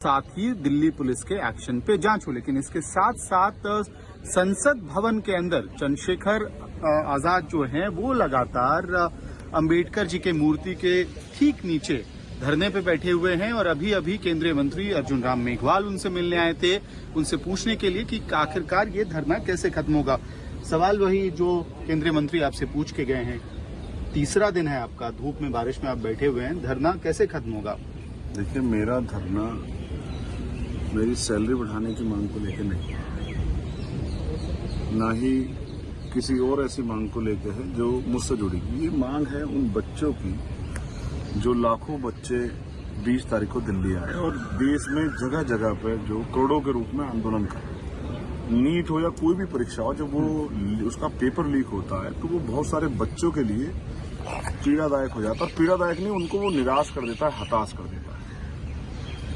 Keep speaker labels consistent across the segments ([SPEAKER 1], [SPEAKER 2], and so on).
[SPEAKER 1] साथ ही दिल्ली पुलिस के एक्शन पे जांच हो। लेकिन इसके साथ साथ संसद भवन के अंदर चंद्रशेखर आजाद जो हैं वो लगातार अंबेडकर जी के मूर्ति के ठीक नीचे धरने पे बैठे हुए हैं और अभी अभी केंद्रीय मंत्री अर्जुन राम मेघवाल उनसे मिलने आए थे, उनसे पूछने के लिए कि आखिरकार ये धरना कैसे खत्म होगा। सवाल वही जो केंद्रीय मंत्री आपसे पूछ के गए हैं। तीसरा दिन है आपका, धूप में बारिश में आप बैठे हुए हैं, धरना कैसे खत्म होगा?
[SPEAKER 2] देखिए, मेरा धरना मेरी सैलरी बढ़ाने की मांग को लेकर नहीं, ना ही किसी और ऐसी मांग को लेकर है जो मुझसे जुड़ी। ये मांग है उन बच्चों की जो लाखों बच्चे 20 तारीख को दिल्ली आए और देश में जगह जगह पर जो करोड़ों के रूप में आंदोलन कर रहे। नीट हो या कोई भी परीक्षा हो, जब वो उसका पेपर लीक होता है तो वो बहुत सारे बच्चों के लिए पीड़ादायक हो जाता है। और पीड़ादायक नहीं, उनको वो निराश कर देता है, हताश कर देता है।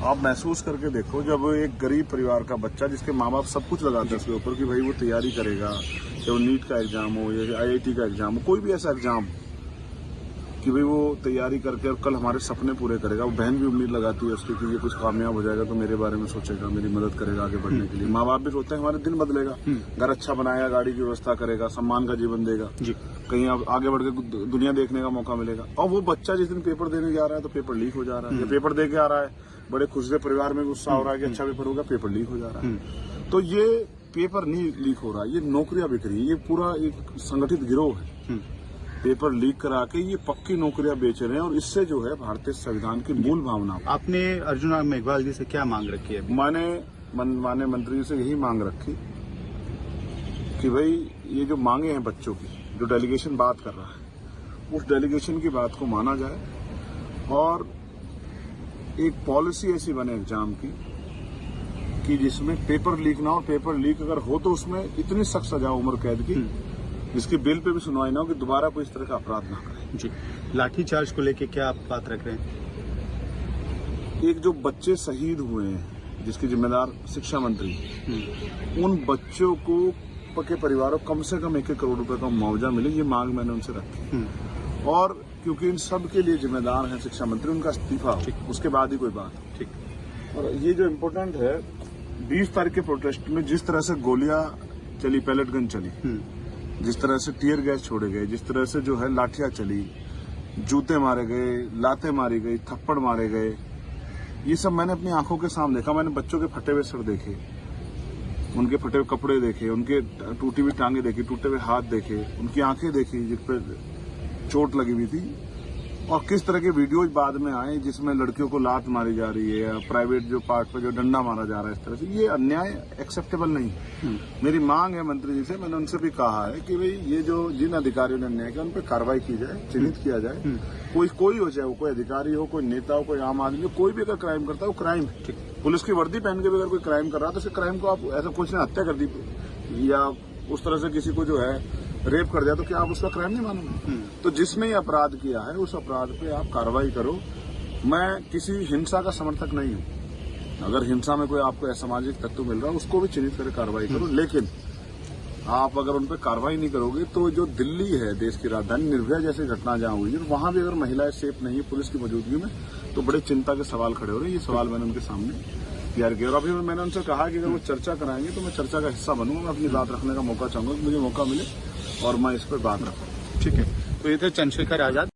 [SPEAKER 2] आप महसूस करके देखो, जब एक गरीब परिवार का बच्चा जिसके माँ बाप सब कुछ लगाते हैं उसके ऊपर कि भाई वो तैयारी करेगा, चाहे वो नीट का एग्जाम हो या IIT का एग्जाम हो, कोई भी ऐसा एग्जाम कि भाई वो तैयारी करके और कल हमारे सपने पूरे करेगा। वो बहन भी उम्मीद लगाती है उसकी कि ये कुछ कामयाब हो जाएगा तो मेरे बारे में सोचेगा, मेरी मदद करेगा आगे बढ़ने के लिए। माँ बाप भी सोचते हैं हमारे दिन बदलेगा, घर अच्छा बनाएगा, गाड़ी की व्यवस्था करेगा, सम्मान का जीवन देगा, कहीं अब आगे बढ़ के दुनिया देखने का मौका मिलेगा। और वो बच्चा जिस दिन पेपर देने जा रहा है तो पेपर लीक हो जा रहा है, या पेपर दे के आ रहा है, बड़े खुश से परिवार में गुस्सा हो रहा है कि अच्छा पेपर होगा, पेपर लीक हो जा रहा है। तो ये पेपर नहीं लीक हो रहा है, ये नौकरियां बिक रही है, ये पूरा एक संगठित गिरोह है। पेपर लीक करा के ये पक्की नौकरियां बेच रहे हैं और इससे जो है भारतीय संविधान की मूल भावना।
[SPEAKER 1] आपने अर्जुन राम मेघवाल जी से क्या मांग रखी है?
[SPEAKER 2] माननीय मंत्री जी से यही मांग रखी कि भाई ये जो मांगे हैं बच्चों की, जो डेलीगेशन बात कर रहा है, उस डेलीगेशन की बात को माना जाए और एक पॉलिसी ऐसी बने एग्जाम की कि जिसमें पेपर लीक ना हो। पेपर लीक अगर हो तो उसमें इतनी सख्त सजा उम्र कैद की जिसकी बिल पे भी सुनवाई ना हो कि दोबारा कोई इस तरह का अपराध ना करे।
[SPEAKER 1] जी, लाठीचार्ज को लेके क्या आप बात रख रहे हैं?
[SPEAKER 2] एक जो बच्चे शहीद हुए हैं जिसके जिम्मेदार शिक्षा मंत्री, उन बच्चों को के परिवारों को कम से कम 1-1 करोड़ रुपए का मुआवजा मिले, ये मांग मैंने उनसे रखी। और क्योंकि इन सब के लिए जिम्मेदार हैं शिक्षा मंत्री, उनका इस्तीफा हो, उसके बाद ही कोई बात। ठीक। और ये जो इम्पोर्टेंट है, 20 तारीख के प्रोटेस्ट में जिस तरह से गोलियां चली, पैलेट गन चली, जिस तरह से टीयर गैस छोड़े गए, जिस तरह से जो है लाठियां चली, जूते मारे गए, लातें मारी गई, थप्पड़ मारे गए, ये सब मैंने अपनी आंखों के सामने देखा। मैंने बच्चों के फटे हुए सर देखे, उनके फटे हुए कपड़े देखे, उनके टूटी हुई टांगे देखी, टूटे हुए हाथ देखे, उनकी आंखें देखी जिस पर चोट लगी हुई थी। और किस तरह के वीडियोज बाद में आए जिसमें लड़कियों को लात मारी जा रही है या प्राइवेट जो पार्ट पे जो डंडा मारा जा रहा है, इस तरह से ये अन्याय एक्सेप्टेबल नहीं। मेरी मांग है मंत्री जी से, मैंने उनसे भी कहा है कि भाई ये जो जिन अधिकारियों ने अन्याय किया उन पर कार्रवाई की जाए, चिन्हित किया जाए। कोई हो, चाहे वो कोई अधिकारी हो, कोई नेता हो, कोई आम आदमी हो, कोई भी अगर क्राइम करता है वो क्राइम है। पुलिस की वर्दी पहन के भी अगर कोई क्राइम कर रहा है तो उस क्राइम को आप ऐसा कुछ ने हत्या कर दी या उस तरह से किसी को जो है रेप कर दिया तो क्या आप उसका क्राइम नहीं मानोगे? तो जिसने ये अपराध किया है उस अपराध पे आप कार्रवाई करो। मैं किसी हिंसा का समर्थक नहीं हूं। अगर हिंसा में कोई आपको असामाजिक तत्व मिल रहा है उसको भी चिन्हित करके कार्रवाई करो, लेकिन आप अगर उन पर कार्रवाई नहीं करोगे तो जो दिल्ली है देश की राजधानी, निर्भया जैसी घटना जहां हुई है, वहां भी अगर महिलाएं सेफ नहीं है पुलिस की मौजूदगी में तो बड़े चिंता के सवाल खड़े हो रहे हैं। ये सवाल मैंने उनके सामने तैयार किया और अभी मैंने उनसे कहा कि अगर वो चर्चा कराएंगे तो मैं चर्चा का हिस्सा बनूंगा। मैं अपनी बात रखने का मौका चाहूंगा कि मुझे मौका मिले और मैं इस पर बात रखूं।
[SPEAKER 1] ठीक है, तो ये थे चंद्रशेखर आजाद।